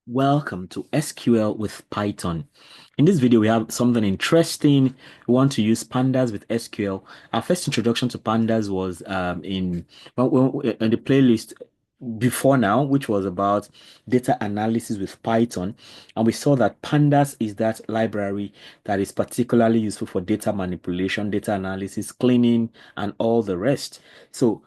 Welcome to SQL with Python. In this video, we have something interesting. We want to use pandas with SQL. Our first introduction to pandas was in the playlist before now, which was about data analysis with Python. And we saw that pandas is that library that is particularly useful for data manipulation, data analysis, cleaning, and all the rest. So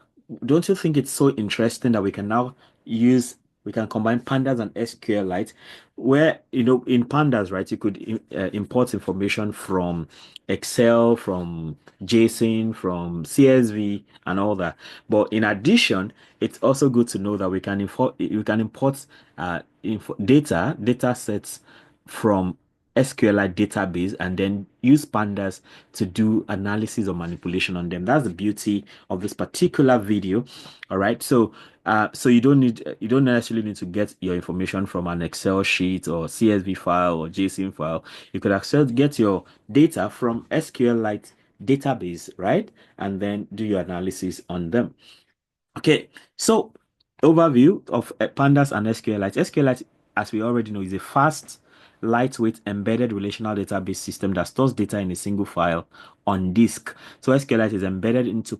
don't you think it's so interesting that we can now use we can combine pandas and SQLite, where in pandas, right, you could import information from Excel, from JSON, from CSV, and all that. But in addition, it's also good to know that we can import data sets from SQLite database and then use pandas to do analysis or manipulation on them. That's the beauty of this particular video. All right. So you don't necessarily need to get your information from an Excel sheet or CSV file or JSON file. You could actually get your data from SQLite database, right? And then do your analysis on them. Okay, so overview of Pandas and SQLite. SQLite, as we already know, is a fast, lightweight, embedded relational database system that stores data in a single file on disk. So SQLite is embedded into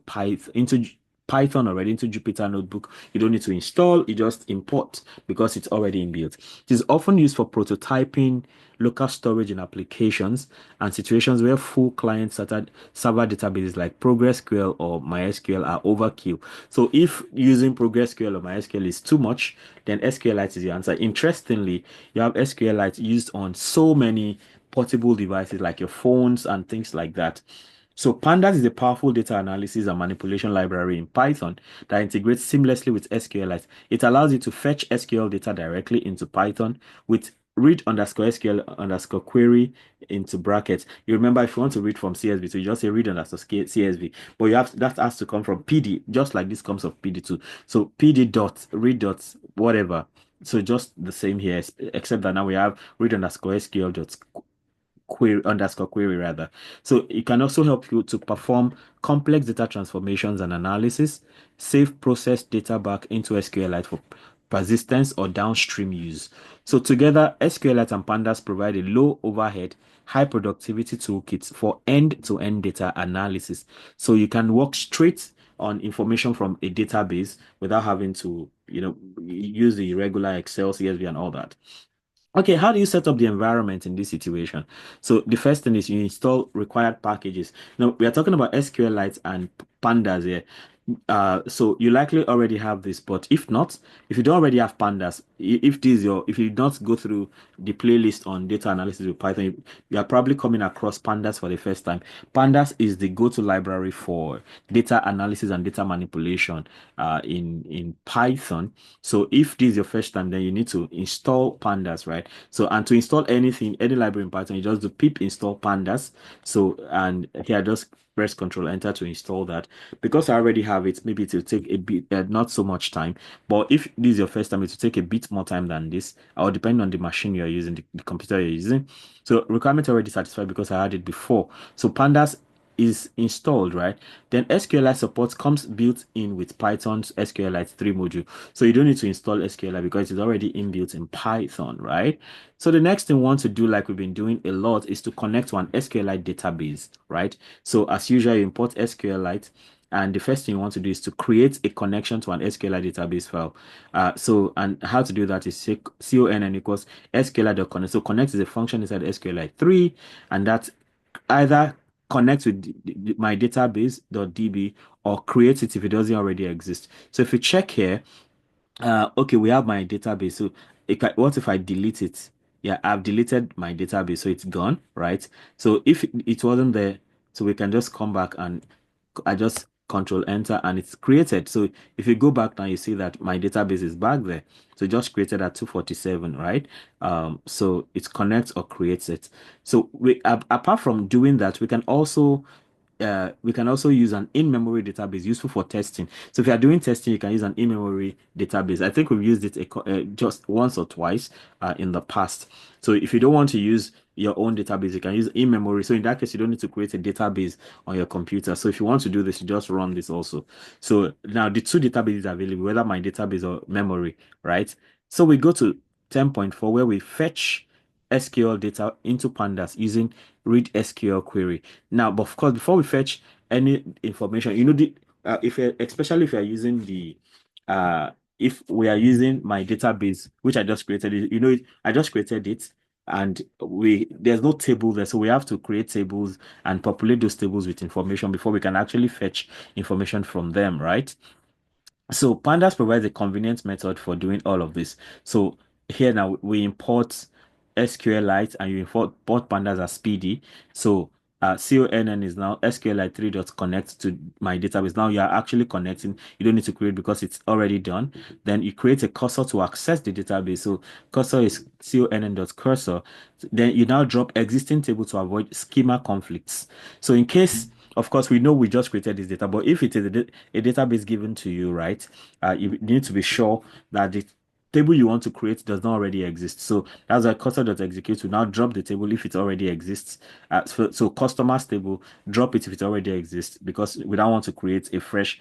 Python already, into Jupyter Notebook. You don't need to install, you just import because it's already inbuilt. It is often used for prototyping, local storage in applications, and situations where full server databases like PostgreSQL or MySQL are overkill. So if using PostgreSQL or MySQL is too much, then SQLite is the answer. Interestingly, you have SQLite used on so many portable devices like your phones and things like that. So Pandas is a powerful data analysis and manipulation library in Python that integrates seamlessly with SQLite. It allows you to fetch SQL data directly into Python with read underscore SQL underscore query into brackets. You remember if you want to read from CSV, so you just say read underscore CSV, but that has to come from PD, just like this comes of PD2. So PD dot read dot whatever. So just the same here, except that now we have read underscore SQL dot query underscore query rather. So it can also help you to perform complex data transformations and analysis, save processed data back into SQLite for persistence or downstream use. So together, SQLite and Pandas provide a low overhead, high productivity toolkits for end-to-end data analysis. So you can work straight on information from a database without having to, use the regular Excel, CSV, and all that. Okay, how do you set up the environment in this situation? So the first thing is you install required packages. Now we are talking about SQLite and Pandas here. So you likely already have this, but if not, if you don't already have Pandas, if you not go through the playlist on data analysis with Python, you are probably coming across Pandas for the first time. Pandas is the go-to library for data analysis and data manipulation in Python. So if this is your first time, then you need to install Pandas, right? So and to install anything, any library in Python, you just do pip install Pandas. So and here just press Control Enter to install that. Because I already have it, maybe it will take a bit, not so much time. But if this is your first time, it will take a bit more time than this, or depending on the machine you're using, the computer you're using. So requirement already satisfied because I had it before. So Pandas is installed, right? Then SQLite support comes built in with Python's SQLite 3 module. So you don't need to install SQLite because it's already inbuilt in Python, right? So the next thing we want to do, like we've been doing a lot, is to connect to an SQLite database, right? So as usual, you import SQLite. And the first thing you want to do is to create a connection to an SQLite database file. And how to do that is say conn equals SQLite.connect. So connect is a function inside SQLite 3, and that either connect with my database.db or create it if it doesn't already exist. So if you check here, okay, we have my database. So what if I delete it? Yeah, I've deleted my database, so it's gone, right? So if it wasn't there, so we can just come back and I just control enter and it's created. So if you go back now, you see that my database is back there. So it just created at 247, right? So it connects or creates it. So apart from doing that, we can also use an in-memory database useful for testing. So if you are doing testing, you can use an in-memory database. I think we've used it just once or twice in the past. So if you don't want to use your own database, you can use in-memory. So in that case, you don't need to create a database on your computer. So if you want to do this, you just run this also. So now the two databases are available, whether my database or memory, right? So we go to 10.4, where we fetch SQL data into pandas using read SQL query. Now, but of course, before we fetch any information, if especially if you are using the if we are using my database, which I just created, I just created it, and we there's no table there, so we have to create tables and populate those tables with information before we can actually fetch information from them, right? So Pandas provides a convenient method for doing all of this. So here now we import SQLite and you import Pandas as PD. So CONN is now SQLite 3 dot connect to my database. Now you are actually connecting. You don't need to create because it's already done. Then you create a cursor to access the database. So cursor is CONN dot cursor. Then you now drop existing table to avoid schema conflicts. So in case, of course, we know we just created this data, but if it is a database given to you, right? You need to be sure that the table you want to create does not already exist. So that's why cursor.execute will now drop the table if it already exists. So customers table, drop it if it already exists because we don't want to create a fresh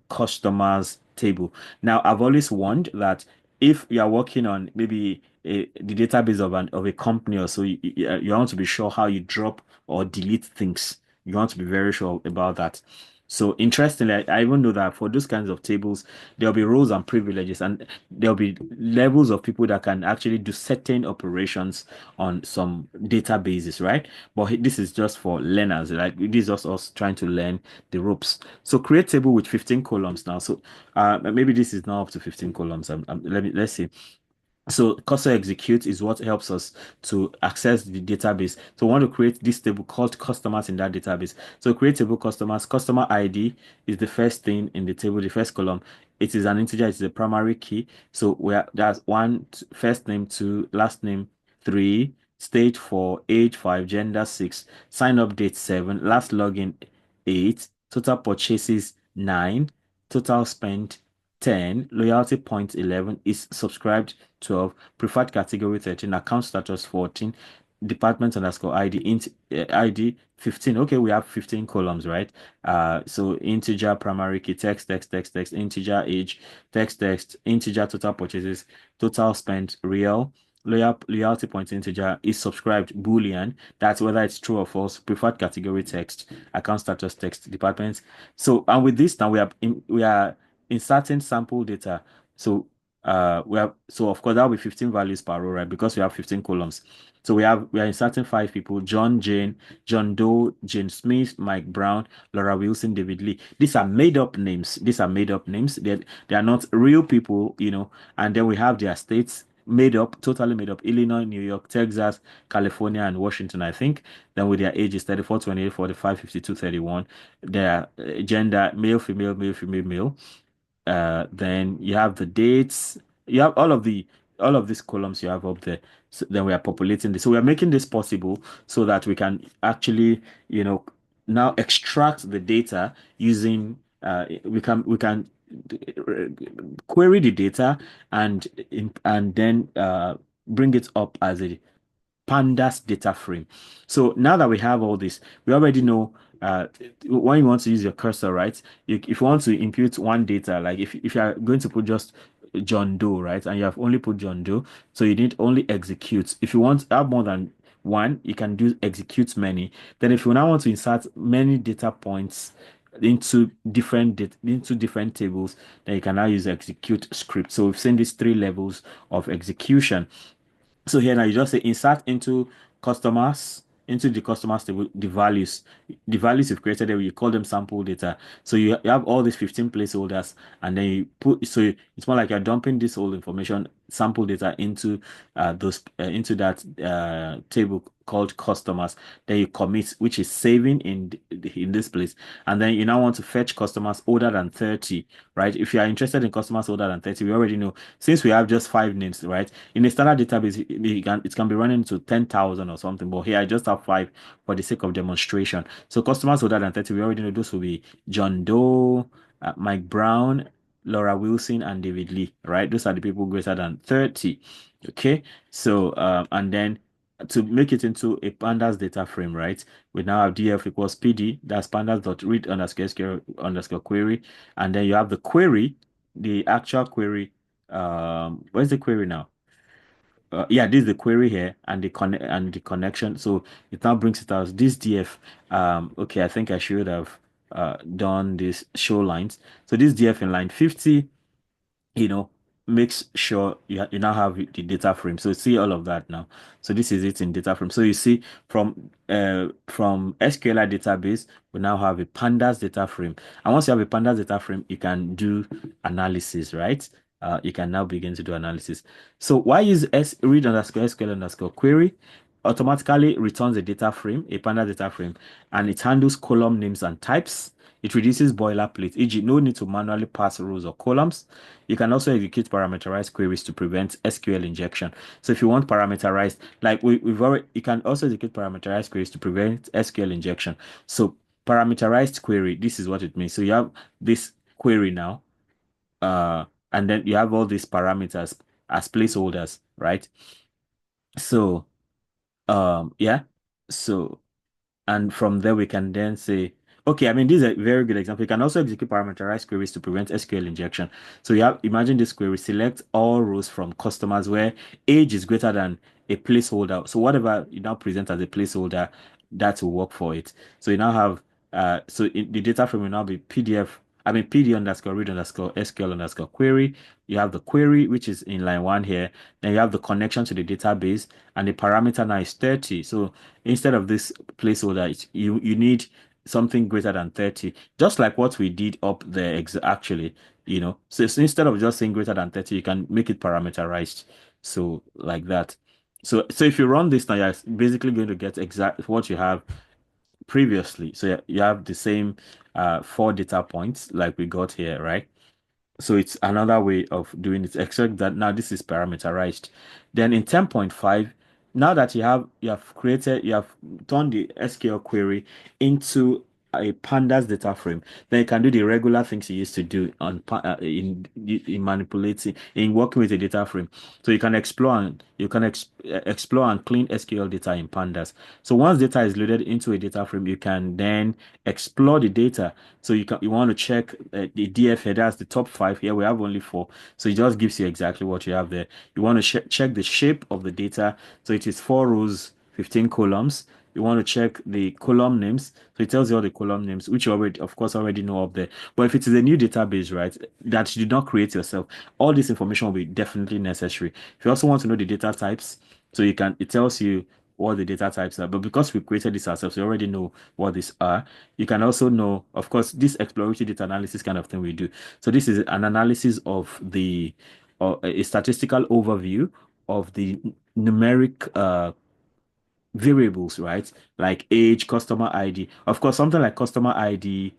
customers table. Now, I've always warned that if you are working on maybe the database of a company or so, you want to be sure how you drop or delete things. You want to be very sure about that. So interestingly, I even know that for those kinds of tables, there'll be roles and privileges, and there'll be levels of people that can actually do certain operations on some databases, right? But this is just for learners, like this is just us trying to learn the ropes. So create table with 15 columns now. So maybe this is now up to 15 columns. Let's see. So cursor execute is what helps us to access the database. So we want to create this table called customers in that database. So create table customers. Customer ID is the first thing in the table, the first column. It is an integer, it's the primary key. So that's one, first name, two, last name, three, state four, age five, gender six, sign up date seven, last login eight, total purchases nine, total spent 10, loyalty point 11, is subscribed 12, preferred category 13, account status 14, department underscore ID, ID 15. Okay, we have 15 columns, right? So integer, primary key, text, integer, age, text, integer, total purchases, total spent, real, loyalty point integer, is subscribed boolean, that's whether it's true or false, preferred category text, account status text, department. So and with this now we are inserting sample data. So of course that'll be 15 values per row, right? Because we have 15 columns. So we are inserting five people: John, Jane, John Doe, Jane Smith, Mike Brown, Laura Wilson, David Lee. These are made up names. These are made up names. They are not real people, and then we have their states made up, totally made up: Illinois, New York, Texas, California, and Washington, I think. Then with their ages: 34, 28, 45, 52, 31. Their gender: male, female, male, female, male. Then you have the dates. You have all of these columns you have up there. So then we are populating this. So we are making this possible so that we can actually, now extract the data using we can query the data and then bring it up as a Pandas data frame. So now that we have all this, we already know when you want to use your cursor, right? If you want to impute one data, like if you are going to put just John Doe, right? And you have only put John Doe, so you need only execute. If you want to have more than one, you can do execute many. Then if you now want to insert many data points into different tables, then you can now use execute script. So we've seen these three levels of execution. So here now you just say insert into the customers table the values. The values you've created there, you call them sample data. So you have all these 15 placeholders, and then you put, so it's more like you're dumping this whole information, sample data, into that table called customers. Then you commit, which is saving in this place. And then you now want to fetch customers older than 30, right? If you are interested in customers older than 30, we already know, since we have just five names, right? In a standard database, it can be running to 10,000 or something, but here I just have five for the sake of demonstration. So customers older than 30, we already know those will be John Doe, Mike Brown, Laura Wilson, and David Lee, right? Those are the people greater than 30. Okay. So and then to make it into a pandas data frame, right? We now have df equals pd, that's pandas.read underscore SQL underscore query, and then you have the query, the actual query. Where's the query now? yeah, this is the query here and the connection. So it now brings it out. This df, okay, I think I should have done this show lines. So this df in line 50, you know, makes sure you now have the data frame. So see all of that now. So this is it in data frame. So you see from SQLite database, we now have a pandas data frame. And once you have a pandas data frame, you can do analysis, right? You can now begin to do analysis. So why use read underscore SQL underscore query? Automatically returns a data frame, a pandas data frame, and it handles column names and types. It reduces boilerplate, e.g., no need to manually pass rows or columns. You can also execute parameterized queries to prevent SQL injection. So if you want parameterized, like we've already, you can also execute parameterized queries to prevent SQL injection. So parameterized query, this is what it means. So you have this query now, and then you have all these parameters as placeholders, right? So yeah. So and from there we can then say, okay, I mean, this is a very good example. You can also execute parameterized queries to prevent SQL injection. So you have, imagine this query, select all rows from customers where age is greater than a placeholder. So whatever you now present as a placeholder, that will work for it. So you now have, the data frame will now be PDF, I mean, PD underscore read underscore SQL underscore query. You have the query, which is in line one here. Then you have the connection to the database, and the parameter now is 30. So instead of this placeholder, you need something greater than 30, just like what we did up there actually, so instead of just saying greater than 30, you can make it parameterized, so like that. So if you run this now, you're basically going to get exact what you have previously. So you have the same four data points like we got here, right? So it's another way of doing it, except that now this is parameterized. Then in 10.5, now that you have turned the SQL query into a pandas data frame, then you can do the regular things you used to do in manipulating, in working with a data frame. So you can explore and clean SQL data in pandas. So once data is loaded into a data frame, you can then explore the data. So you want to check the DF header. That's the top five. Here we have only four, so it just gives you exactly what you have there. You want to check the shape of the data. So it is four rows, 15 columns. You want to check the column names. So it tells you all the column names, which you already, of course, already know up there. But if it is a new database, right, that you did not create yourself, all this information will be definitely necessary. If you also want to know the data types, so it tells you what the data types are. But because we created this ourselves, we already know what these are. You can also know, of course, this exploratory data analysis kind of thing we do. So this is an analysis of a statistical overview of the numeric variables, right? Like age, customer ID. Of course, something like customer ID,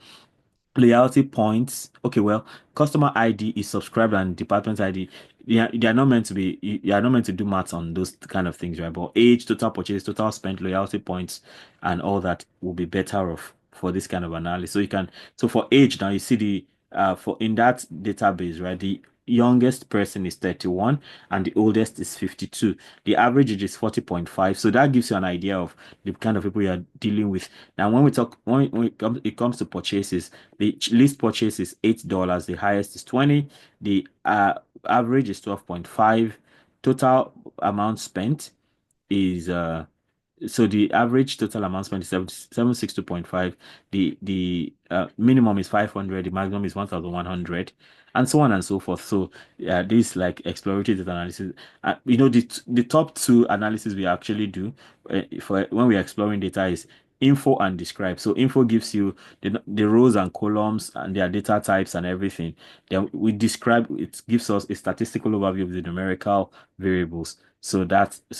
loyalty points. Okay, well, customer ID is subscribed and department ID. Yeah, they are not meant to be. You are not meant to do maths on those kind of things, right? But age, total purchase, total spent, loyalty points, and all that will be better off for this kind of analysis. So you can. So for age now, you see the for in that database, right? The youngest person is 31 and the oldest is 52. The average age is 40.5. So that gives you an idea of the kind of people you are dealing with. Now, when it comes to purchases, the least purchase is $8. The highest is 20. The average is 12.5. Total amount spent is so the average total amount spent is 762.5. The minimum is 500, the maximum is 1,100, and so on and so forth. So this like exploratory data analysis. The top two analysis we actually do for when we're exploring data is info and describe. So info gives you the rows and columns and their data types and everything. Then we describe, it gives us a statistical overview of the numerical variables. So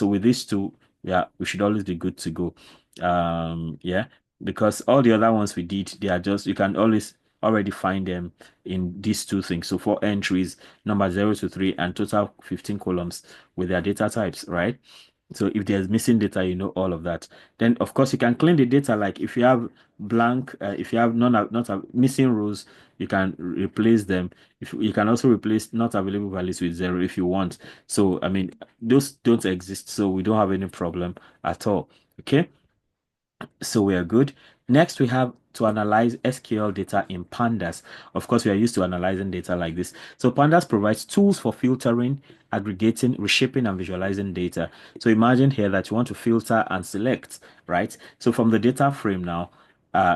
with these two, yeah, we should always be good to go. Yeah, because all the other ones we did, they are just, you can always already find them in these two things. So for entries, number 0 to 3, and total 15 columns with their data types, right? So if there's missing data, you know all of that. Then of course you can clean the data. Like if you have blank, if you have not missing rows, you can replace them. If you can also replace not available values with 0 if you want. So I mean, those don't exist, so we don't have any problem at all. Okay, so we are good. Next, we have to analyze SQL data in Pandas. Of course, we are used to analyzing data like this. So Pandas provides tools for filtering aggregating, reshaping, and visualizing data. So imagine here that you want to filter and select, right? So from the data frame now,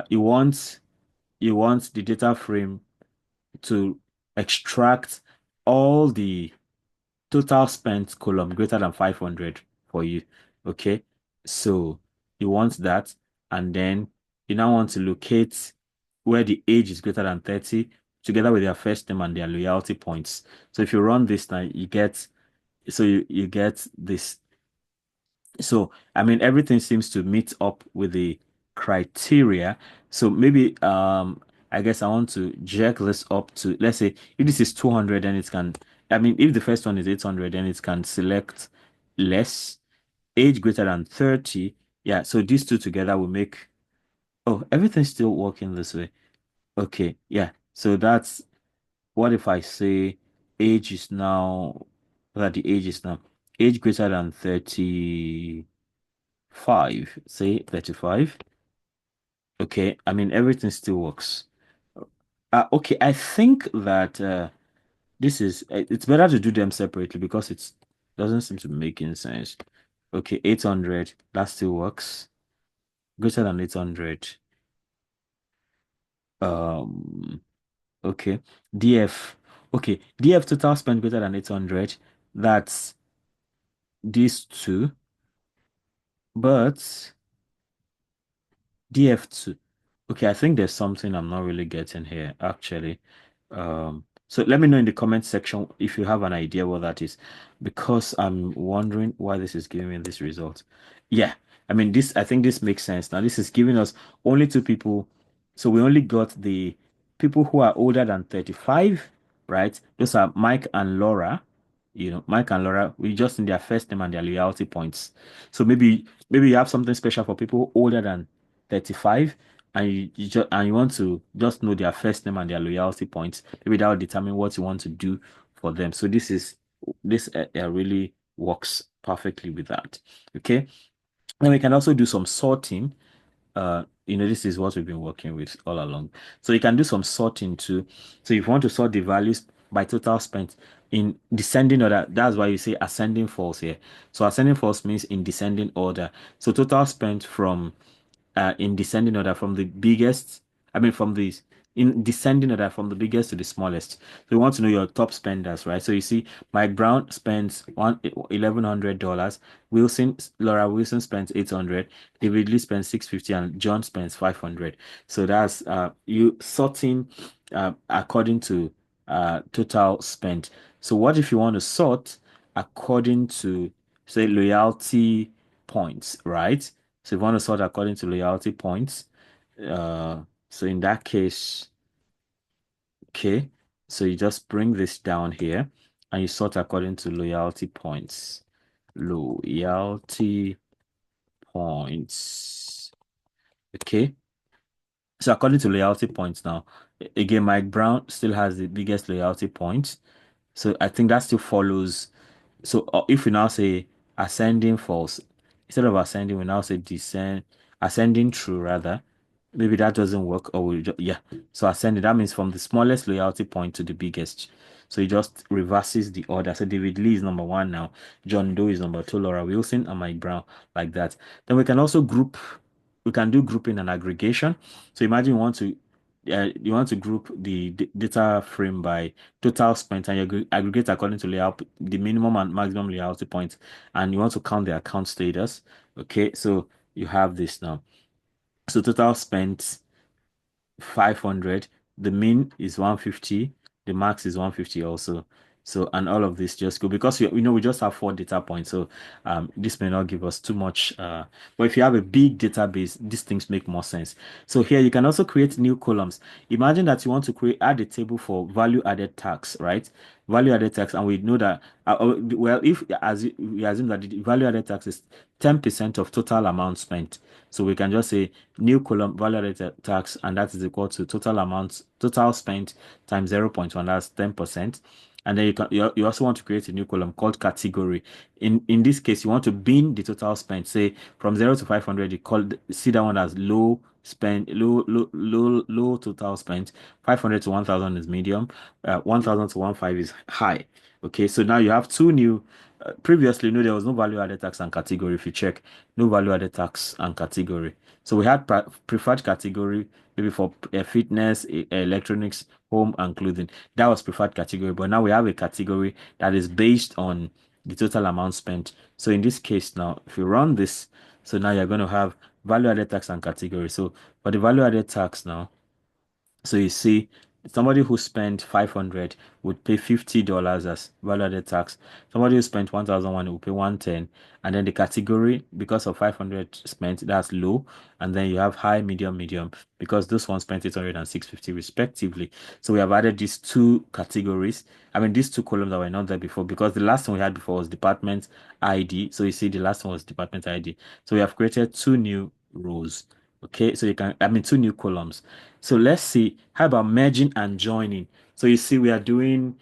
you want the data frame to extract all the total spent column greater than 500 for you. Okay. So you want that. And then you now want to locate where the age is greater than 30 together with their first name and their loyalty points. So if you run this now, you get this. So I mean everything seems to meet up with the criteria. So maybe I guess I want to jerk this up to, let's say if this is 200, then it can, I mean if the first one is 800, then it can select less, age greater than 30. Yeah, so these two together will make, oh, everything's still working this way. Okay, yeah. So that's, what if I say age is now, that the age is now age greater than 35, say 35. Okay, I mean everything still works. Okay, I think that this is, it's better to do them separately because it doesn't seem to be making sense. Okay, 800, that still works. Greater than 800. Um, okay. DF. Okay, DF total spend greater than 800. That's these two, but DF2. Okay, I think there's something I'm not really getting here, actually. So let me know in the comment section if you have an idea what that is, because I'm wondering why this is giving me this result. Yeah, I mean this. I think this makes sense. Now this is giving us only two people, so we only got the people who are older than 35, right? Those are Mike and Laura. Mike and Laura. We just in their first name and their loyalty points. So maybe you have something special for people older than 35, and you want to just know their first name and their loyalty points. Maybe that will determine what you want to do for them. So this really works perfectly with that. Okay. And we can also do some sorting. This is what we've been working with all along. So you can do some sorting too. So if you want to sort the values by total spent in descending order, that's why you say ascending false here. So ascending false means in descending order. So total spent from in descending order from the biggest, I mean from the in descending order from the biggest to the smallest. So you want to know your top spenders, right? So you see Mike Brown spends $1,100, Laura Wilson spends 800, David Lee spends 650, and John spends 500. So that's you sorting according to total spent. So what if you want to sort according to, say, loyalty points, right? So if you want to sort according to loyalty points, uh, so in that case, okay, so you just bring this down here and you sort according to loyalty points. Loyalty points. Okay. So according to loyalty points now, again, Mike Brown still has the biggest loyalty points. So I think that still follows. So if we now say ascending false, instead of ascending, we now say descend, ascending true rather. Maybe that doesn't work, or we just, yeah. So ascending, that means from the smallest loyalty point to the biggest. So it just reverses the order. So David Lee is number one now. John Doe is number two. Laura Wilson and Mike Brown, like that. Then we can also group. We can do grouping and aggregation. So imagine you want to group the data frame by total spent, and you aggregate according to layout, the minimum and maximum loyalty points, and you want to count the account status. Okay, so you have this now. So total spent 500, the min is 150, the max is 150 also. So, and all of this just go because we just have four data points. So, this may not give us too much. But if you have a big database, these things make more sense. So here you can also create new columns. Imagine that you want to add a table for value added tax, right? Value added tax, and we know that, well, if as we assume that the value added tax is 10% of total amount spent. So we can just say new column value added tax, and that is equal to total spent times 0.1, that's 10%. And then you also want to create a new column called category. In this case, you want to bin the total spent. Say from 0 to 500, see that one as low spend, low total spent. 500 to 1000 is medium. 1000 to 15 is high. Okay, so now you have two new. Previously, no, there was no value added tax and category. If you check, no value added tax and category. So we had preferred category maybe for fitness, electronics, home, and clothing. That was preferred category. But now we have a category that is based on the total amount spent. So in this case, now if you run this, so now you're going to have value added tax and category. So for the value added tax now. So you see, somebody who spent 500 would pay $50 as value added tax. Somebody who spent 1,001 will pay 110. And then the category, because of 500 spent, that's low. And then you have high, medium, medium, because those ones spent 800 and 650 respectively. So we have added these two categories. I mean, these two columns that were not there before, because the last one we had before was department ID. So you see, the last one was department ID. So we have created two new rows. Okay, so you can, I mean, two new columns. So let's see, how about merging and joining? So you see, we are doing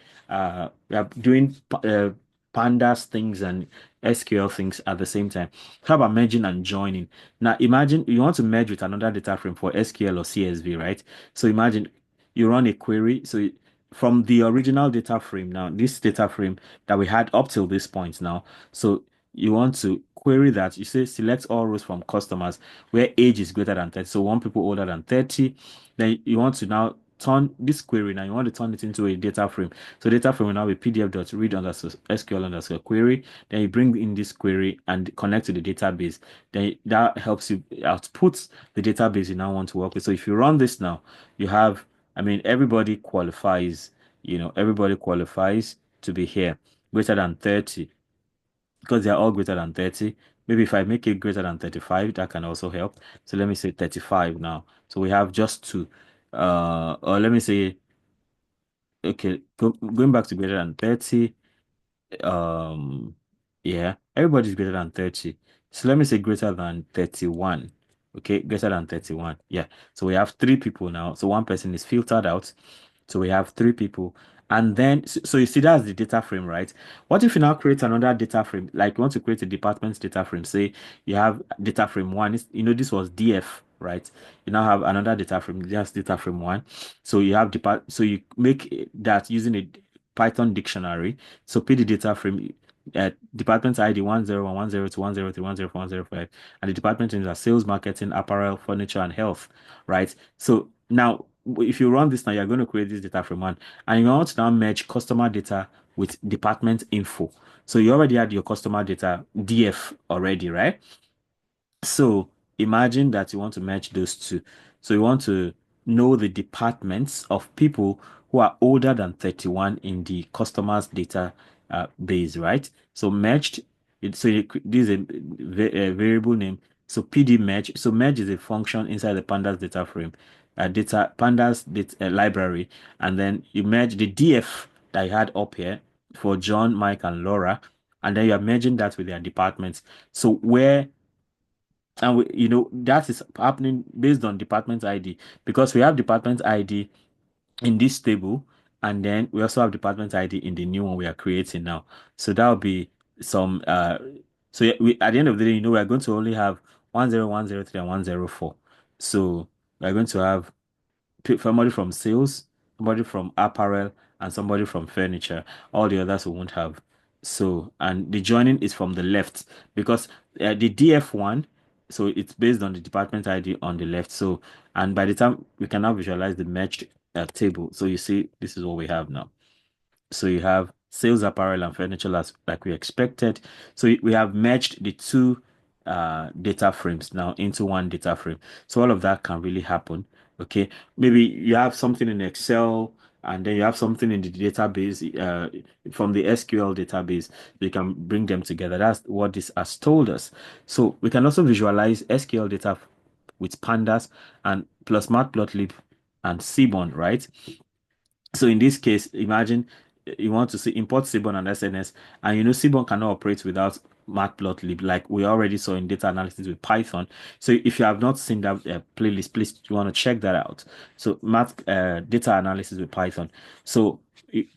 pandas things and SQL things at the same time. How about merging and joining? Now imagine you want to merge with another data frame for SQL or CSV, right? So imagine you run a query. So from the original data frame now, this data frame that we had up till this point now. So you want to query that. You say select all rows from customers where age is greater than 30. So one people older than 30. Then you want to now turn this query, now you want to turn it into a data frame. So data frame will now be pdf.read underscore SQL underscore query. Then you bring in this query and connect to the database. Then that helps you output the database you now want to work with. So if you run this now, you have, I mean, everybody qualifies, everybody qualifies to be here, greater than 30, because they are all greater than 30. Maybe if I make it greater than 35, that can also help. So let me say 35 now. So we have just two. Or let me say, okay, going back to greater than 30. Um, yeah, everybody's greater than 30. So let me say greater than 31. Okay, greater than 31. Yeah. So we have three people now. So one person is filtered out. So we have three people. And then, so you see, that's the data frame, right? What if you now create another data frame? Like you want to create a department data frame. Say you have data frame one. This was DF, right? You now have another data frame, just data frame one. So you have so you make that using a Python dictionary. So PD data frame, department ID 101, 102, 103, 104, 105, and the department names are sales, marketing, apparel, furniture, and health, right? So now, if you run this now, you're going to create this data frame one, and you want to now merge customer data with department info. So you already had your customer data DF already, right? So imagine that you want to match those two. So you want to know the departments of people who are older than 31 in the customer's data base, right? So merged, this is a variable name. So PD merge. So merge is a function inside the pandas data frame, data pandas data library, and then you merge the DF that I had up here for John, Mike, and Laura, and then you are merging that with their departments. So where and that is happening based on department ID, because we have department ID in this table, and then we also have department ID in the new one we are creating now. So that will be some so yeah, at the end of the day, we are going to only have 10103 and 104. So we're going to have somebody from sales, somebody from apparel, and somebody from furniture. All the others we won't have. So, and the joining is from the left, because the DF1, so it's based on the department ID on the left. So, and by the time we can now visualize the merged table. So you see, this is what we have now. So you have sales, apparel, and furniture as like we expected. So we have merged the two data frames now into one data frame. So all of that can really happen. Okay, maybe you have something in Excel and then you have something in the database from the SQL database. You can bring them together. That's what this has told us. So we can also visualize SQL data with pandas and plus matplotlib and seaborn, right? So in this case, imagine you want to see import Seaborn and SNS, and Seaborn cannot operate without matplotlib, like we already saw in data analysis with Python. So if you have not seen that playlist, please you want to check that out. So data analysis with Python. So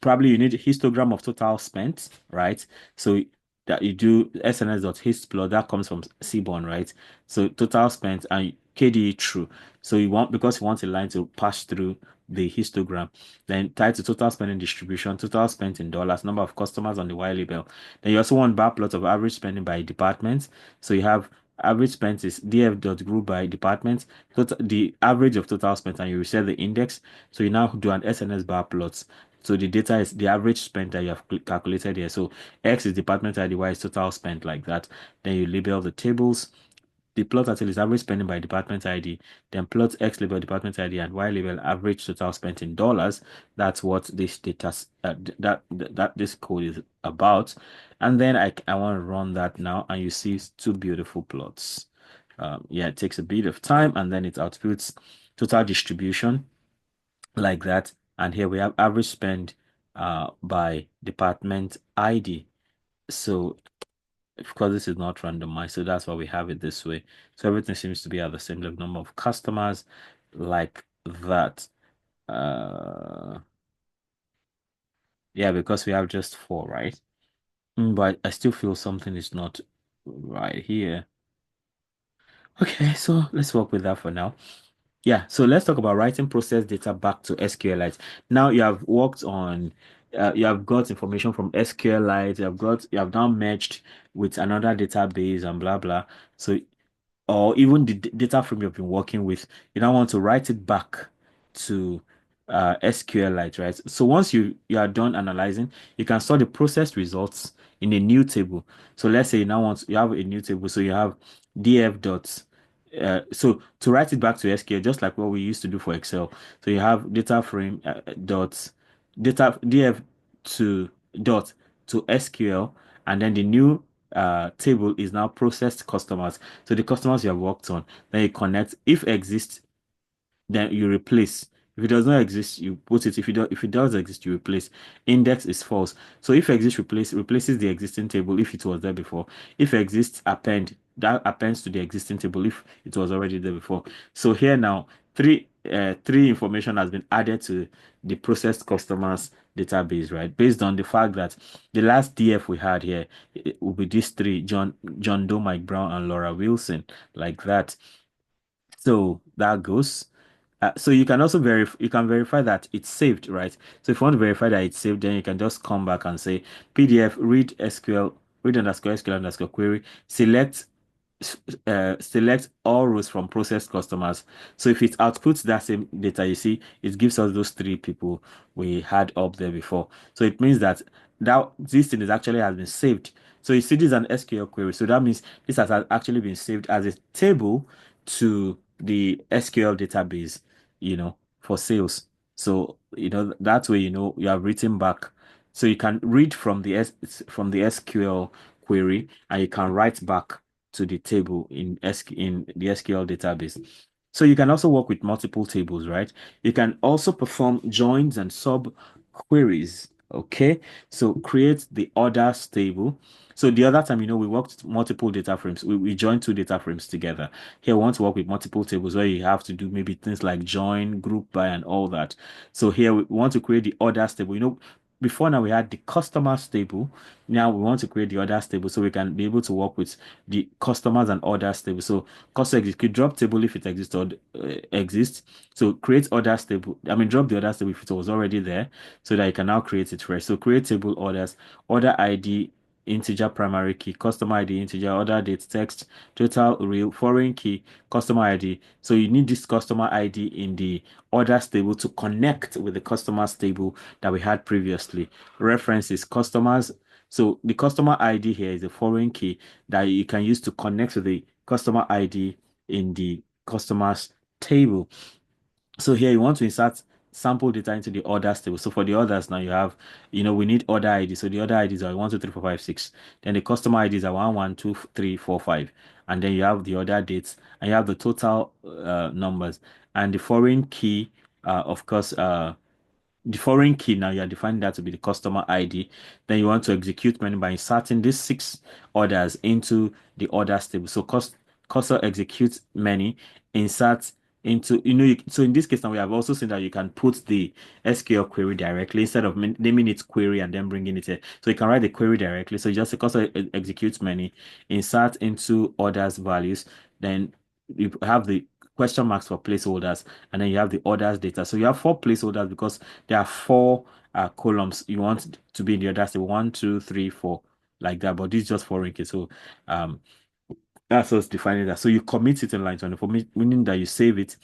probably you need a histogram of total spent, right? So that you do sns.histplot, that comes from Seaborn, right? So total spent, and KDE true. So you want, because you want a line to pass through the histogram, then tied to total spending distribution, total spent in dollars, number of customers on the Y label. Then you also want bar plot of average spending by department. So you have average spent is df.group by department, total, the average of total spent, and you reset the index. So you now do an SNS bar plots. So the data is the average spent that you have calculated here. So X is department ID, Y is total spent, like that. Then you label the tables. The plot title is average spending by department ID. Then plot X label department ID and Y label average total spent in dollars. That's what this data that this code is about. And then I want to run that now, and you see two beautiful plots. Yeah, it takes a bit of time, and then it outputs total distribution like that. And here we have average spend by department ID. So because this is not randomized, so that's why we have it this way. So everything seems to be at the same level, number of customers, like that. Yeah, because we have just four, right? But I still feel something is not right here. Okay, so let's work with that for now. Yeah, so let's talk about writing process data back to SQLite. Now you have worked on, you have got information from SQLite, you have now merged with another database and blah blah. So, or even the data frame you've been working with, you now want to write it back to SQLite, right? So once you are done analyzing, you can store the processed results in a new table. So let's say you now want you have a new table, so you have df dot. So to write it back to SQL, just like what we used to do for Excel. So you have data frame dot data df to dot to SQL, and then the new table is now processed customers. So the customers you have worked on, then you connect. If exists, then you replace. If it does not exist, you put it. If it does exist, you replace. Index is false. So if exists, replaces the existing table if it was there before. If exists, append. That appends to the existing table if it was already there before. So here now, three information has been added to the processed customers database, right? Based on the fact that the last DF we had here, it will be these three: John Doe, Mike Brown, and Laura Wilson, like that. So that goes. So you can also verify that it's saved, right? So if you want to verify that it's saved, then you can just come back and say PDF read SQL read underscore SQL underscore query select all rows from processed customers. So if it outputs that same data, you see, it gives us those three people we had up there before. So it means that this thing is actually has been saved. So you see, this is an SQL query. So that means this has actually been saved as a table to the SQL database, for sales. So, that way, you have written back. So you can read from the SQL query, and you can write back to the table in the SQL database. So you can also work with multiple tables, right? You can also perform joins and sub queries. Okay, so create the orders table. So the other time, we worked with multiple data frames. We joined two data frames together. Here, we want to work with multiple tables where you have to do maybe things like join, group by, and all that. So here we want to create the orders table. Before now we had the customers table. Now we want to create the orders table so we can be able to work with the customers and orders table. So customer execute drop table if it exists or exists. So create orders table. I mean drop the orders table if it was already there, so that you can now create it fresh. So create table orders, order ID, integer primary key, customer ID, integer, order date, text, total real, foreign key, customer ID. So you need this customer ID in the orders table to connect with the customers table that we had previously. References, customers. So the customer ID here is a foreign key that you can use to connect to the customer ID in the customers table. So here you want to insert sample data into the orders table. So for the orders now you have, we need order ID. So the order IDs are 1, 2, 3, 4, 5, 6. Then the customer IDs are 1, 1, 2, 3, 4, 5. And then you have the order dates and you have the total numbers. And the foreign key, of course, the foreign key now you are defining that to be the customer ID. Then you want to execute menu by inserting these 6 orders into the orders table. So cursor execute many, insert into so in this case now we have also seen that you can put the SQL query directly instead of naming it query and then bringing it here. So you can write the query directly. So you just say cursor executes many, insert into orders values, then you have the question marks for placeholders, and then you have the orders data. So you have four placeholders because there are four columns you want to be in the order. So 1, 2, 3, 4, like that. But this is just foreign key. So that's what's defining that. So you commit it in line 24, meaning that you save it.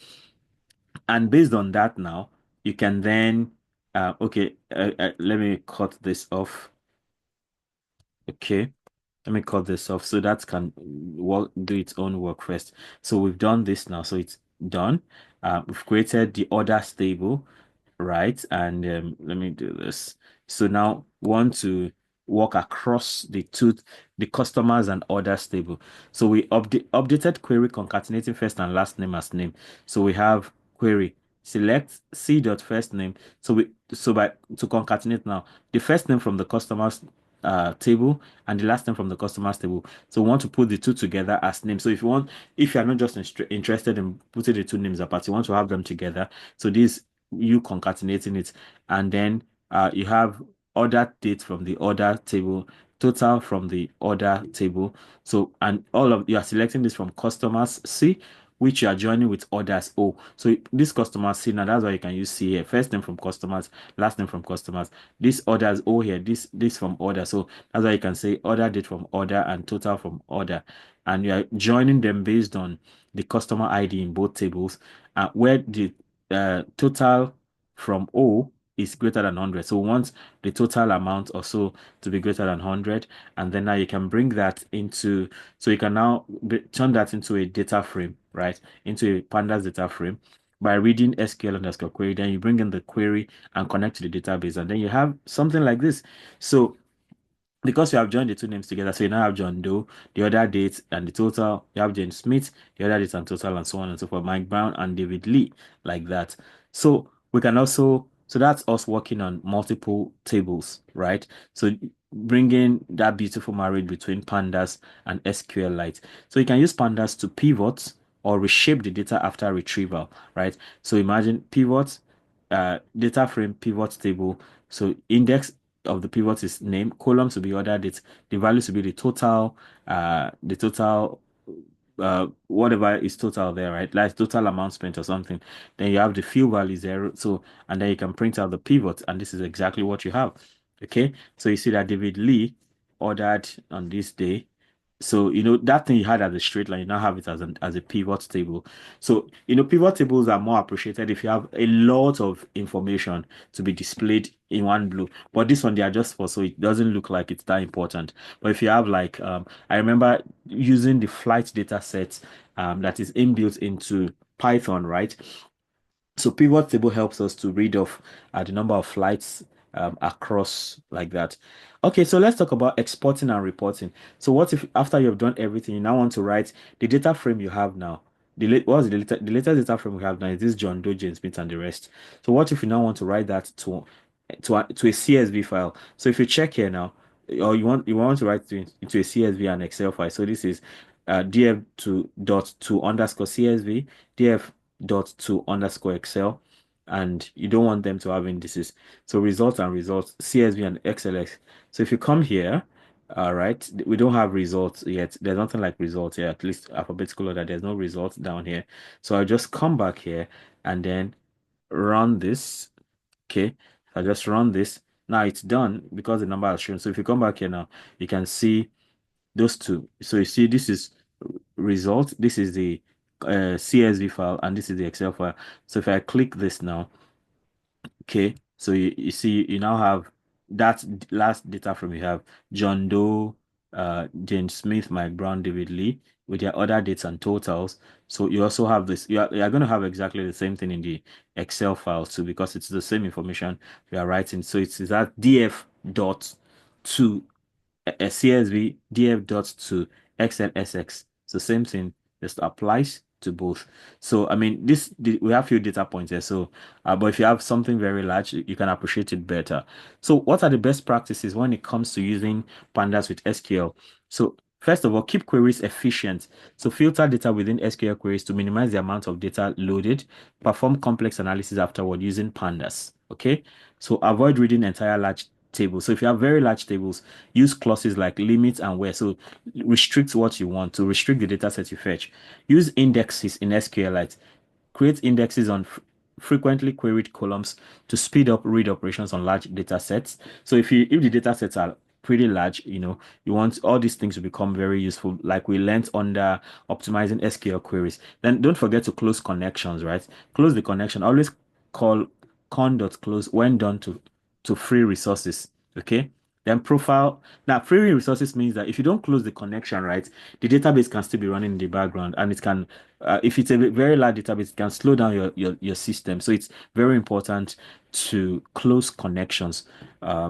And based on that now, you can then okay, let me cut this off. Okay. Let me cut this off so that can work, do its own work first. So we've done this now. So it's done. We've created the orders table, right? And let me do this. So now we want to walk across the customers and orders table. So we updated query concatenating first and last name as name. So we have query select c dot first name. So by to concatenate now the first name from the customers table and the last name from the customers table. So we want to put the two together as names. So if you're not just interested in putting the two names apart, you want to have them together. So this you concatenating it, and then you have order date from the order table, total from the order table. So and all of you are selecting this from customers C, which you are joining with orders O. So this customers C, now that's why you can use C here. First name from customers, last name from customers. This orders O here, this from order. So that's why you can say order date from order and total from order. And you are joining them based on the customer ID in both tables, where the total from O is greater than 100. So we want the total amount also to be greater than 100. And then now you can bring that into, so you can now turn that into a data frame, right? Into a pandas data frame by reading SQL underscore query. Then you bring in the query and connect to the database. And then you have something like this. So because you have joined the two names together, so you now have John Doe, the other date and the total. You have James Smith, the other date and total, and so on and so forth. Mike Brown and David Lee, like that. So we can also, so that's us working on multiple tables, right? So bringing that beautiful marriage between Pandas and SQLite. So you can use Pandas to pivot or reshape the data after retrieval, right? So imagine pivot, data frame pivot table. So index of the pivot is name, columns to be ordered, the values to be the total whatever is total there, right? Like total amount spent or something. Then you have the field value zero. So and then you can print out the pivot, and this is exactly what you have. Okay, so you see that David Lee ordered on this day. So that thing you had as a straight line, you now have it as a pivot table. So pivot tables are more appreciated if you have a lot of information to be displayed in one blue. But this one they are just for so it doesn't look like it's that important. But if you have like I remember using the flight data set that is inbuilt into Python, right? So pivot table helps us to read off the number of flights across like that. Okay, so let's talk about exporting and reporting. So what if after you've done everything, you now want to write the data frame you have now? What's the latest data frame we have now is this John Doe, James Smith, and the rest. So what if you now want to write that to a CSV file? So if you check here now, or you want to write into a CSV and Excel file. So this is df to underscore CSV, df dot to underscore Excel, and you don't want them to have indices. So results and results, CSV and XLX. So if you come here, all right, we don't have results yet. There's nothing like results here, at least alphabetical order. There's no results down here. So I'll just come back here and then run this. Okay, I just run this. Now it's done because the number has shown. So if you come back here now, you can see those two. So you see this is result, this is the CSV file, and this is the Excel file. So if I click this now, okay, so you see you now have that last data from you have John Doe, James Smith, Mike Brown, David Lee with their other dates and totals. So you also have this, you're going to have exactly the same thing in the Excel file too, because it's the same information we are writing. So it's that df dot to a CSV df dot to XLSX. So same thing just applies to both. So I mean, we have few data points here. So, but if you have something very large, you can appreciate it better. So, what are the best practices when it comes to using pandas with SQL? So, first of all, keep queries efficient. So, filter data within SQL queries to minimize the amount of data loaded. Perform complex analysis afterward using pandas. Okay. So, avoid reading entire large table. So if you have very large tables, use clauses like limit and where. So restrict what you want to restrict the data set you fetch. Use indexes in SQLite. Create indexes on frequently queried columns to speed up read operations on large data sets. So if the data sets are pretty large, you want all these things to become very useful, like we learned under optimizing SQL queries. Then don't forget to close connections, right? Close the connection. Always call con.close when done to free resources. Okay. Then profile. Now, free resources means that if you don't close the connection, right, the database can still be running in the background, and it can, if it's a very large database, it can slow down your system. So it's very important to close connections.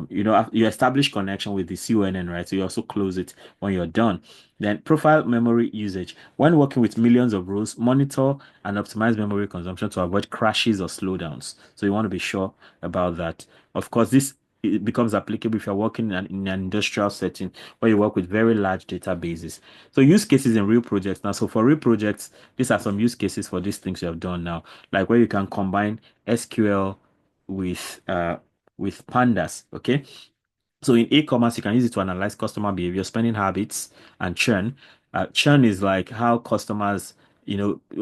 You establish connection with the CONN, right? So you also close it when you're done. Then profile memory usage. When working with millions of rows, monitor and optimize memory consumption to avoid crashes or slowdowns. So you want to be sure about that. Of course, this it becomes applicable if you're working in an industrial setting where you work with very large databases. So use cases in real projects now. So for real projects, these are some use cases for these things you have done now, like where you can combine SQL with pandas. Okay, so in e-commerce, you can use it to analyze customer behavior, spending habits, and churn. Churn is like how customers,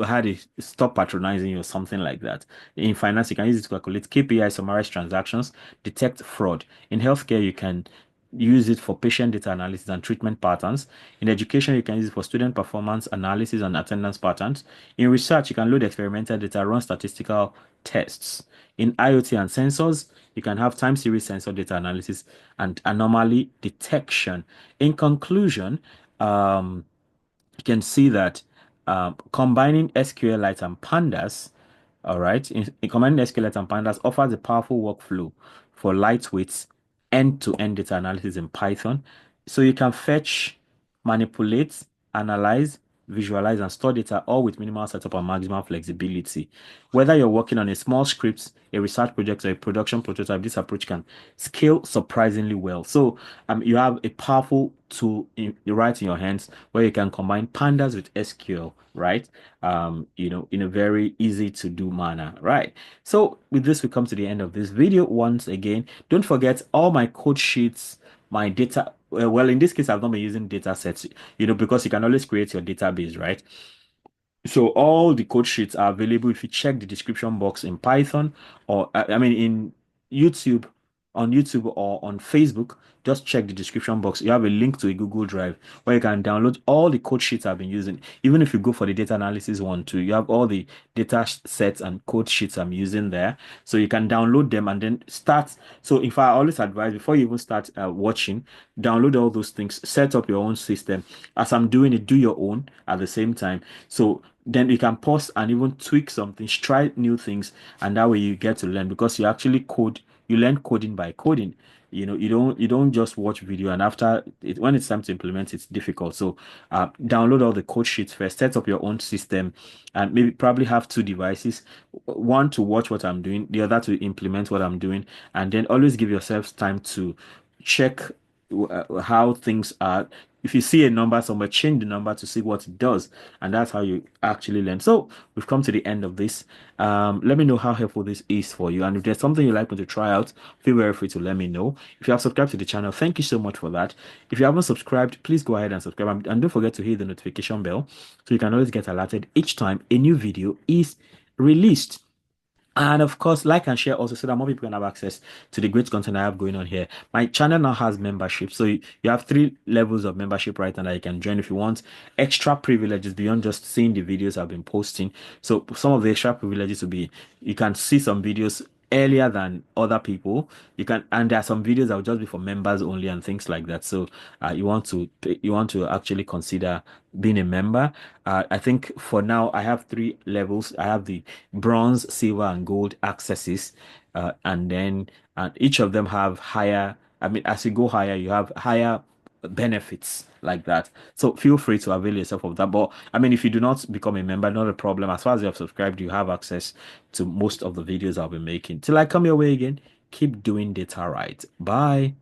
how they stop patronizing you or something like that. In finance, you can use it to calculate KPI, summarize transactions, detect fraud. In healthcare, you can use it for patient data analysis and treatment patterns. In education, you can use it for student performance analysis and attendance patterns. In research, you can load experimental data, run statistical tests. In IoT and sensors, you can have time series sensor data analysis and anomaly detection. In conclusion, you can see that combining SQLite and Pandas, all right, in combining SQLite and Pandas offers a powerful workflow for lightweight end-to-end data analysis in Python. So you can fetch, manipulate, analyze, visualize, and store data all with minimal setup and maximum flexibility. Whether you're working on a small script, a research project, or a production prototype, this approach can scale surprisingly well. So you have a powerful tool right in your hands where you can combine pandas with SQL, right? In a very easy to do manner, right? So with this, we come to the end of this video. Once again, don't forget all my code sheets, my data. Well, in this case, I've not been using data sets, because you can always create your database, right? So all the code sheets are available if you check the description box in Python, or I mean in YouTube, on YouTube or on Facebook. Just check the description box. You have a link to a Google Drive where you can download all the code sheets I've been using. Even if you go for the data analysis one too, you have all the data sets and code sheets I'm using there. So you can download them and then start. So if I always advise before you even start watching, download all those things, set up your own system. As I'm doing it, do your own at the same time. So then you can pause and even tweak some things, try new things, and that way you get to learn because you actually code, you learn coding by coding. You don't just watch video and after it, when it's time to implement, it's difficult. So download all the code sheets first, set up your own system, and maybe probably have two devices, one to watch what I'm doing, the other to implement what I'm doing, and then always give yourself time to check how things are. If you see a number somewhere, change the number to see what it does, and that's how you actually learn. So we've come to the end of this. Let me know how helpful this is for you, and if there's something you'd like me to try out, feel very free to let me know. If you have subscribed to the channel, thank you so much for that. If you haven't subscribed, please go ahead and subscribe, and don't forget to hit the notification bell so you can always get alerted each time a new video is released. And of course, like and share also so that more people can have access to the great content I have going on here. My channel now has membership. So you have three levels of membership right now that you can join if you want extra privileges beyond just seeing the videos I've been posting. So some of the extra privileges will be you can see some videos earlier than other people. And there are some videos that will just be for members only and things like that. So you want to actually consider being a member. I think for now I have three levels. I have the bronze, silver, and gold accesses, and then each of them have higher. I mean, as you go higher, you have higher benefits like that. So feel free to avail yourself of that. But I mean, if you do not become a member, not a problem. As far as you have subscribed, you have access to most of the videos I'll be making. Till I come your way again, keep doing data right. Bye.